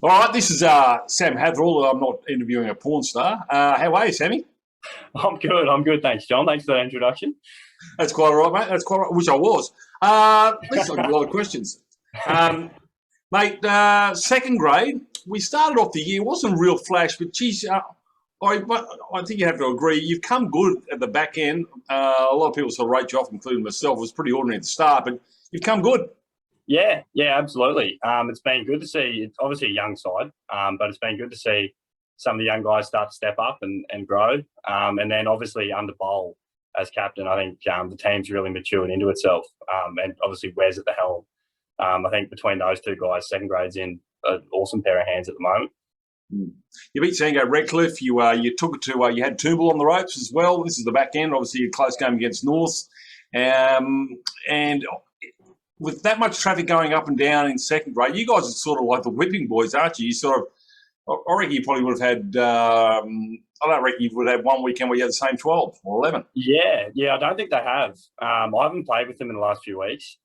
All right, this is Sam Hatherell. I'm not interviewing a porn star. How are you, Sammy? I'm good. I'm good. Thanks, John. Thanks for that introduction. That's quite all right, mate. That's quite all right. Wish I was. Listen, I've got a lot of questions. Um, Mate, second grade, we started off the year, wasn't a real flash, but geez, I think you have to agree, you've come good at the back end. A lot of people sort of rate you off, including myself. It was pretty ordinary at the start, but you've come good. Yeah, absolutely. It's been good to see. It's obviously a young side, but it's been good to see some of the young guys start to step up and grow. And then obviously under Bowl as captain, I think the team's really matured into itself. And obviously Wes at the helm. I think between those two guys, second grade's in an awesome pair of hands at the moment. You beat Sango Redcliffe. You took it to you had Toombul on the ropes as well. This is the back end. Obviously, a close game against North, and with that much traffic going up and down in second grade, you guys are sort of like the whipping boys, aren't you? You sort of, I reckon you probably would have had. I don't reckon you would have had one weekend where you had the same 12 or 11. Yeah, I don't think they have. I haven't played with them in the last few weeks.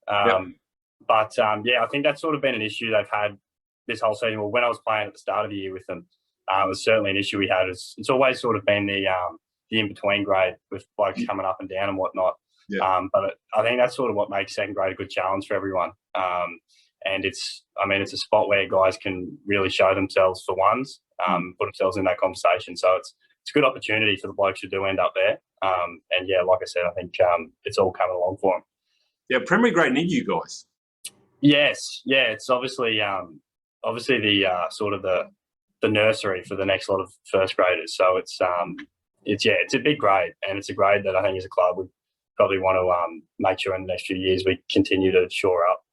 But I think that's sort of been an issue they've had this whole season. Well, when I was playing at the start of the year with them, it was certainly an issue we had. It's always sort of been the in-between grade with blokes coming up and down and whatnot. But I think that's sort of what makes second grade a good challenge for everyone. And it's a spot where guys can really show themselves for ones, put themselves in that conversation. So it's a good opportunity for the blokes who do end up there. And yeah, like I said, I think it's all coming along for them. Yeah, primary grade need you guys. Yes, yeah, it's obviously the sort of the nursery for the next lot of first graders. So it's a big grade, and it's a grade that I think as a club we probably want to make sure in the next few years we continue to shore up.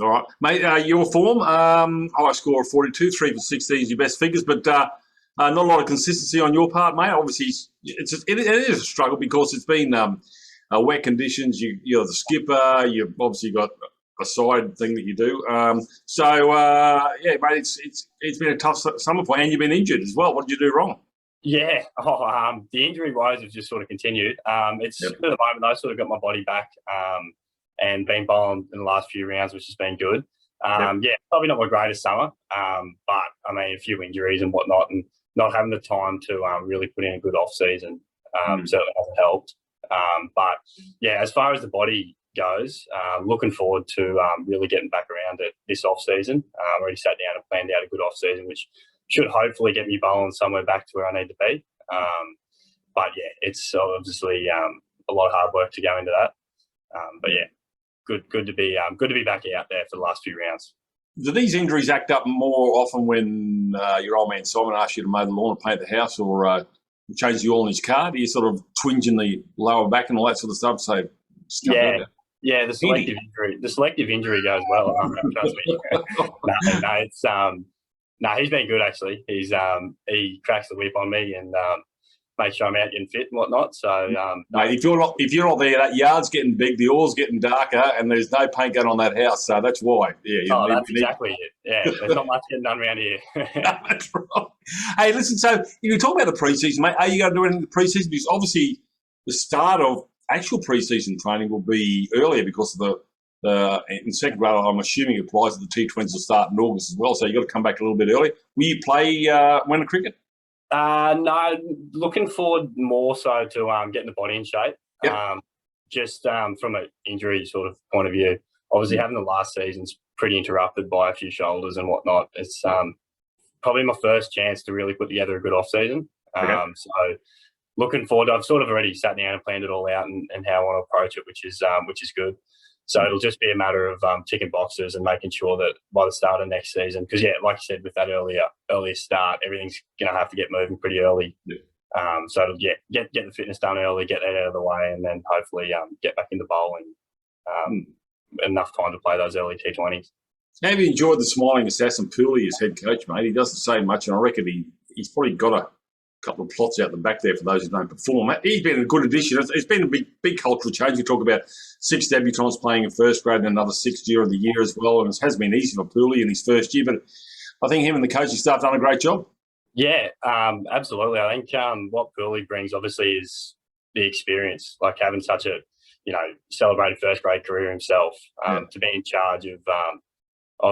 All right, mate. Your form, high score of 42, 3 for 16 is your best figures, but not a lot of consistency on your part, mate. Obviously, it is a struggle because it's been wet conditions. You're the skipper. You've obviously got a side thing that you do. Mate, it's been a tough summer for you, and you've been injured as well. What did you do wrong? Yeah, the injury woes have just sort of continued. At the moment, I sort of got my body back and been bowling in the last few rounds, which has been good. Probably not my greatest summer, but I mean, a few injuries and whatnot, and not having the time to really put in a good off season certainly hasn't helped. But yeah, as far as the body goes, looking forward to really getting back around it this off season. Already sat down and planned out a good off season, which should hopefully get me bowling somewhere back to where I need to be. But yeah, it's obviously a lot of hard work to go into that. But yeah, good to be back out there for the last few rounds. Do these injuries act up more often when your old man Simon asks you to mow the lawn and paint the house, or change the oil in his car? Do you sort of twinge in the lower back and all that sort of stuff? So the selective injury goes well. Trust me. He's been good actually. He cracks the whip on me and makes sure I'm out getting fit and whatnot. So, mate, if you're not there, that yard's getting big, the oil's getting darker, and there's no paint going on that house. So that's why. Yeah. That's exactly it. Yeah, there's not much getting done around here. That's right. Hey, listen. So if you talk about the preseason, mate, are you going to do anything in the preseason? Because obviously the start of actual preseason training will be earlier because of the in second grade. I'm assuming it applies to the T20s will start in August as well. So you've got to come back a little bit early. Will you play winter cricket? No, looking forward more so to getting the body in shape. Just from an injury sort of point of view. Obviously, having the last season's pretty interrupted by a few shoulders and whatnot. It's probably my first chance to really put together a good off season. So looking forward. I've sort of already sat down and planned it all out and how I want to approach it, which is good. So it'll just be a matter of ticking boxes and making sure that by the start of next season, because like you said, with that earlier start, everything's going to have to get moving pretty early. So it'll get the fitness done early, get that out of the way, and then hopefully get back into bowling enough time to play those early T20s. Have you enjoyed the smiling assassin Pooley as head coach, mate? He doesn't say much, and I reckon he's probably got a couple of plots out the back there for those who don't perform. He's been a good addition. It's been a big cultural change. You talk about 6 debutants playing in first grade and another 6th year of the year as well, and it has been easy for Pooley in his first year, but I think him and the coaching staff done a great job. Yeah, absolutely. I think what Pooley brings obviously is the experience, like having such a celebrated first grade career himself, to be in charge of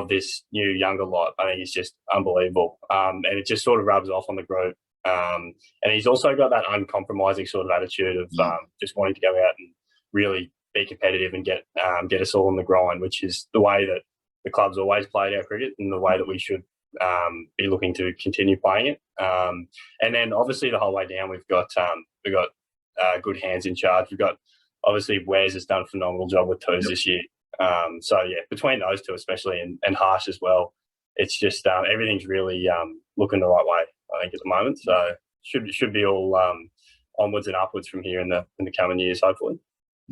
this new younger lot, I think is just unbelievable. And it just sort of rubs off on the group. And he's also got that uncompromising sort of attitude of just wanting to go out and really be competitive and get us all on the grind, which is the way that the club's always played our cricket and the way that we should be looking to continue playing it. And then obviously the whole way down, we've got good hands in charge. We've got obviously Wes has done a phenomenal job with twos this year. So yeah, between those two especially and Harsh as well, it's just everything's really looking the right way, I think, at the moment. So should be all onwards and upwards from here in the coming years, hopefully.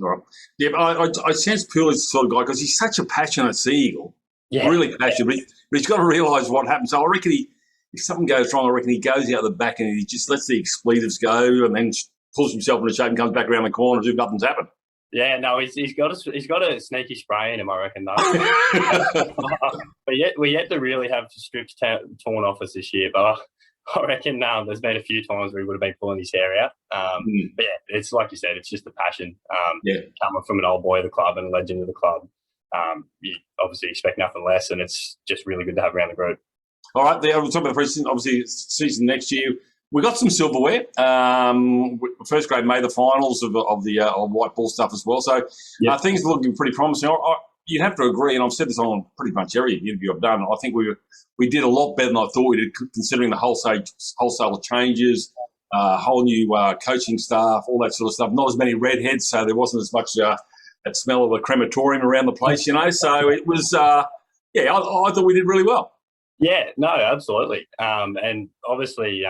All right. Yeah, I sense Pooley's the sort of guy because he's such a passionate sea eagle. Yeah. Really passionate, but he's got to realise what happens. So I reckon if something goes wrong, I reckon he goes out the back and he just lets the expletives go and then pulls himself into shape and comes back around the corner as if nothing's happened. Yeah, no, he's got a sneaky spray in him, I reckon, though. But we're yet to really have strips torn off us this year. But I reckon there's been a few times where he would have been pulling his hair out. But yeah, it's like you said, it's just the passion coming from an old boy of the club and a legend of the club. You obviously expect nothing less, and it's just really good to have around the group. All right, we're talking about the preseason, obviously season next year. We got some silverware. First grade made the finals of the white ball stuff as well. So things are looking pretty promising. You'd have to agree, and I've said this on pretty much every interview I've done. I think we did a lot better than I thought we did, considering the wholesale changes, whole new coaching staff, all that sort of stuff. Not as many redheads, so there wasn't as much that smell of a crematorium around the place, you know. So it was, I thought we did really well. Yeah, no, absolutely. And obviously,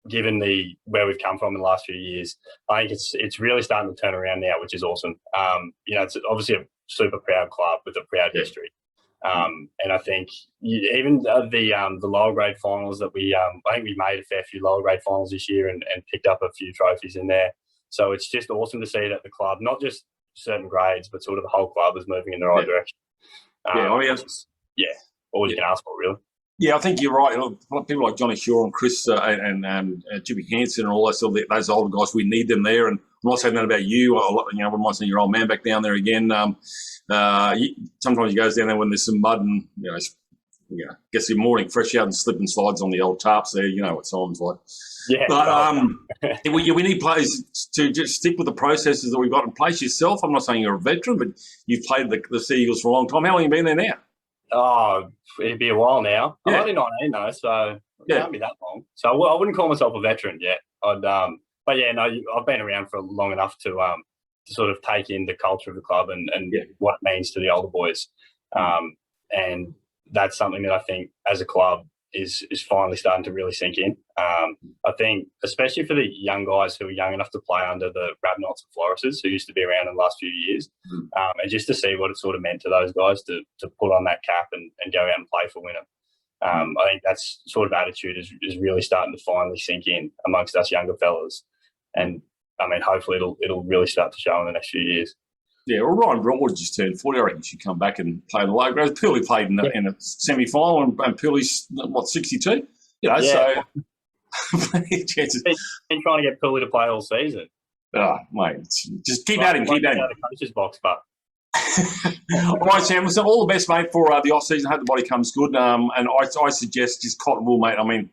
given where we've come from in the last few years, I think it's really starting to turn around now, which is awesome. It's obviously a super proud club with a proud history. And I think even the lower grade finals that I think we made a fair few lower grade finals this year and picked up a few trophies in there. So it's just awesome to see that the club, not just certain grades, but sort of the whole club is moving in the right direction. All you can ask for, really. Yeah, I think you're right. People like Johnny Shaw and Chris and Jimmy Hansen and all those older guys, we need them there. And I'm not saying that about you. I might say your old man back down there again. Sometimes he goes down there when there's some mud and, gets the morning fresh out and slip and slides on the old tarps there. You know what time's like. Yeah. But we need players to just stick with the processes that we've got in place yourself. I'm not saying you're a veteran, but you've played the Sea Eagles for a long time. How long have you been there now? Oh, it'd be a while now. I'm only 19 though, so it can't be that long. So I wouldn't call myself a veteran yet. But yeah, no, I've been around for long enough to sort of take in the culture of the club and what it means to the older boys. And that's something that I think as a club is finally starting to really sink in. I think especially for the young guys who are young enough to play under the Rabnots and Florises who used to be around in the last few years, and just to see what it sort of meant to those guys to put on that cap and go out and play for Wynnum. I think that's sort of attitude is really starting to finally sink in amongst us younger fellas. And I mean, hopefully it'll really start to show in the next few years. Yeah, well, Ryan Broadwood just turned 40. I reckon he should come back and play in the low grades. Pooley played in a semi-final, and Pooley's, 62? So plenty of chances. Been trying to get Pooley to play all season. Oh, mate, just keep at him, keep at him. The coach's box, but. All right, Sam, so all the best, mate, for the off-season. Hope the body comes good. And I suggest just cotton wool, mate. I mean,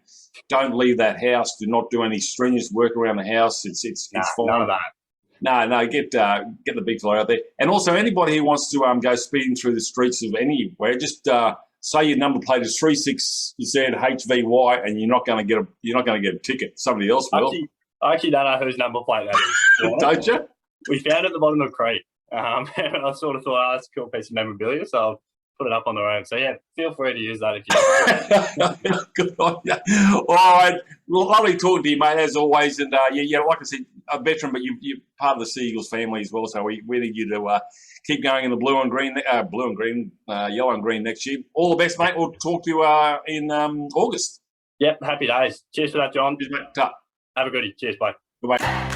don't leave that house. Do not do any strenuous work around the house. It's fine. None of that. No, get the big fella out there. And also, anybody who wants to go speeding through the streets of anywhere, just say your number plate is 36ZHVY, and you're not going to get a ticket. Somebody else will. I actually don't know whose number plate that is. Don't you? We found it at the bottom of the creek, and I sort of thought, that's a cool piece of memorabilia, so I'll put it up on the road. So yeah, feel free to use that if you want. Good on you. All right, lovely talking to you, mate, as always. And like I said, a veteran, but you're part of the Sea Eagles family as well. So we need you to keep going in the blue and green, yellow and green next year. All the best, mate. We'll talk to you in August. Yep, happy days. Cheers for that, John. Cheers, mate. Have a goodie. Cheers, bye. Goodbye.